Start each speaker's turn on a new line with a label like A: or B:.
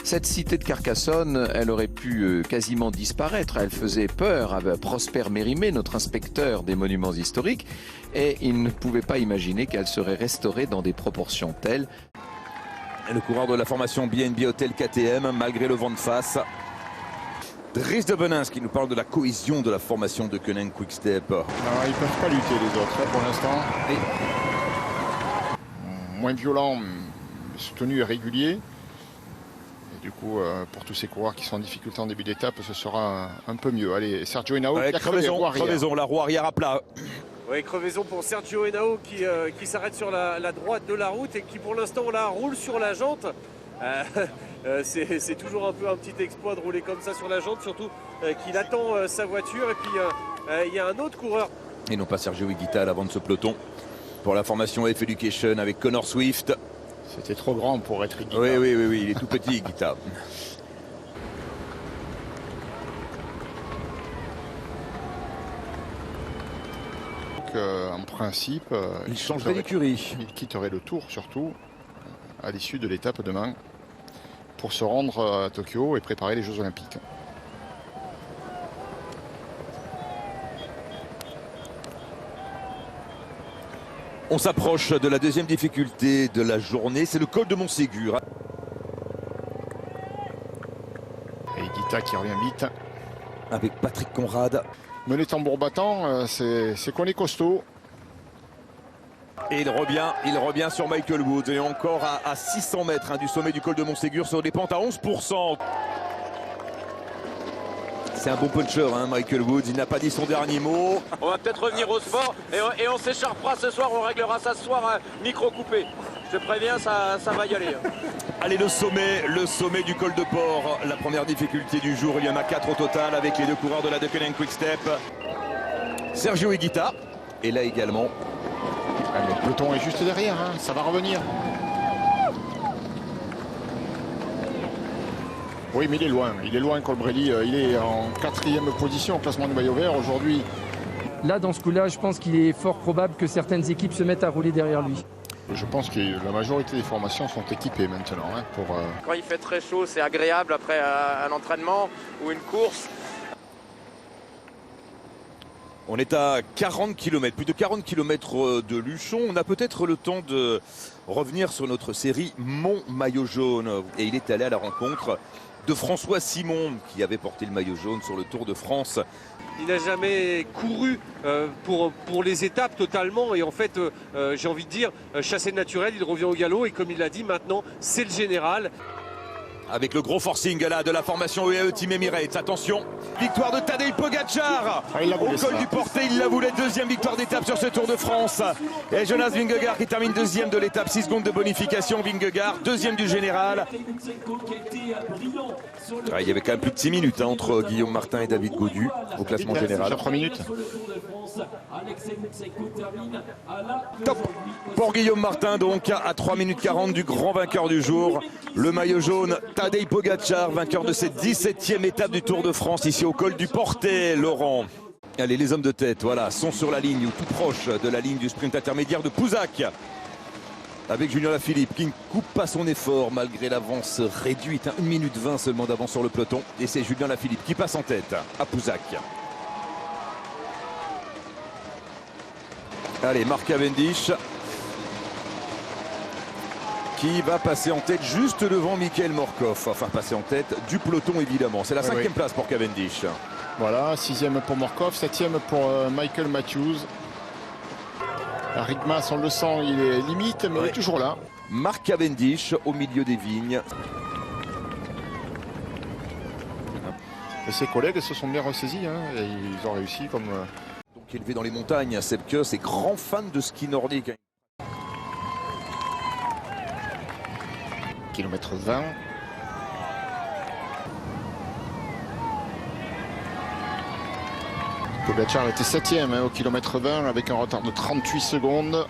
A: Cette cité de Carcassonne, elle aurait pu quasiment disparaître. Elle faisait peur à Prosper Mérimée, notre inspecteur des monuments historiques, et il ne pouvait pas imaginer qu'elle serait restaurée dans des proportions telles.
B: Le coureur de la formation BNB Hotel KTM, malgré le vent de face. Dries de Benins qui nous parle de la cohésion de la formation de Koenig Quick-Step.
C: Non, ils ne peuvent pas lutter les autres pour l'instant. Moins violent, soutenu et régulier. Et du coup, pour tous ces coureurs qui sont en difficulté en début d'étape, ce sera un peu mieux. Allez, Sergio Henao,
B: crevaison, la roue arrière à plat.
D: Oui, crevaison pour Sergio Henao qui s'arrête sur la droite de la route et qui pour l'instant roule sur la jante. C'est toujours un petit exploit de rouler comme ça sur la jante, surtout qu'il attend sa voiture. Et puis il y a un autre coureur.
B: Et non pas Sergio Higuita à l'avant de ce peloton. Pour la formation F Education avec Connor Swift.
C: C'était trop grand pour être Higuita.
B: Oui, il est tout petit Higuita.
C: En principe,
B: il changerait d'écurie.
C: Il quitterait le Tour surtout à l'issue de l'étape demain pour se rendre à Tokyo et préparer les Jeux Olympiques.
B: On s'approche de la deuxième difficulté de la journée, c'est le col de Montségur.
C: Et Higuita qui revient vite.
B: Avec Patrick Conrad.
C: Mener tambour battant, c'est qu'on est costaud.
B: Et il revient sur Michael Woods. Et encore à 600 mètres du sommet du col de Montségur sur des pentes à 11%. C'est un bon puncher, Michael Woods. Il n'a pas dit son dernier mot.
D: On va peut-être revenir au sport et on s'écharpera ce soir. On réglera ça ce soir, micro coupé. Je te préviens, ça va y aller.
B: Allez, le sommet du col de Port. La première difficulté du jour. Il y en a 4 au total avec les deux coureurs de la Koenig Quick-Step. Sergio Higuita. Et là également.
C: Le peloton est juste derrière, ça va revenir. Oui, mais il est loin Colbrelli, il est en 4e position au classement du maillot vert aujourd'hui.
E: Là, dans ce coup-là, je pense qu'il est fort probable que certaines équipes se mettent à rouler derrière lui.
C: Je pense que la majorité des formations sont équipées maintenant.
D: Quand il fait très chaud, c'est agréable après un entraînement ou une course.
B: On est à 40 km, plus de 40 km de Luchon. On a peut-être le temps de revenir sur notre série Mon Maillot Jaune. Et il est allé à la rencontre de François Simon, qui avait porté le maillot jaune sur le Tour de France.
D: Il n'a jamais couru pour les étapes totalement. Et en fait, j'ai envie de dire, chassé naturel, il revient au galop. Et comme il l'a dit, maintenant, c'est le général.
B: Avec le gros forcing là de la formation UAE Team Emirates. Attention, victoire de Tadej Pogacar au col du Portet. Il la voulait, deuxième victoire d'étape sur ce Tour de France. Et Jonas Vingegaard qui termine deuxième de l'étape, 6 secondes de bonification. Vingegaard, deuxième du général. Il y avait quand même plus de 6 minutes entre Guillaume Martin et David Gaudu au classement général.
C: 3 minutes.
B: Top pour Guillaume Martin, donc à 3 minutes 40 du grand vainqueur du jour. Le maillot jaune, Tadej Pogacar, vainqueur de cette 17e étape du Tour de France, ici au col du Portet, Laurent. Allez, les hommes de tête, voilà, sont sur la ligne, ou tout proche de la ligne du sprint intermédiaire de Pouzac. Avec Julien Lafilippe, qui ne coupe pas son effort malgré l'avance réduite, 1 minute 20 seulement d'avance sur le peloton. Et c'est Julien Lafilippe qui passe en tête à Pouzac. Allez, Mark Cavendish qui va passer en tête juste devant Michael Morkov. Enfin, passer en tête du peloton, évidemment. C'est la 5e place pour Cavendish.
C: Voilà, 6e pour Morkov, 7e pour Michael Matthews. Rigmas, on le sent, il est limite, mais il est toujours là.
B: Mark Cavendish au milieu des vignes.
C: Et ses collègues se sont bien ressaisis, et ils ont réussi comme...
B: Donc élevé dans les montagnes, Sepp Kuss est grand fan de ski nordique.
C: Kilomètre 20. Pogacar était 7e au kilomètre 20 avec un retard de 38 secondes.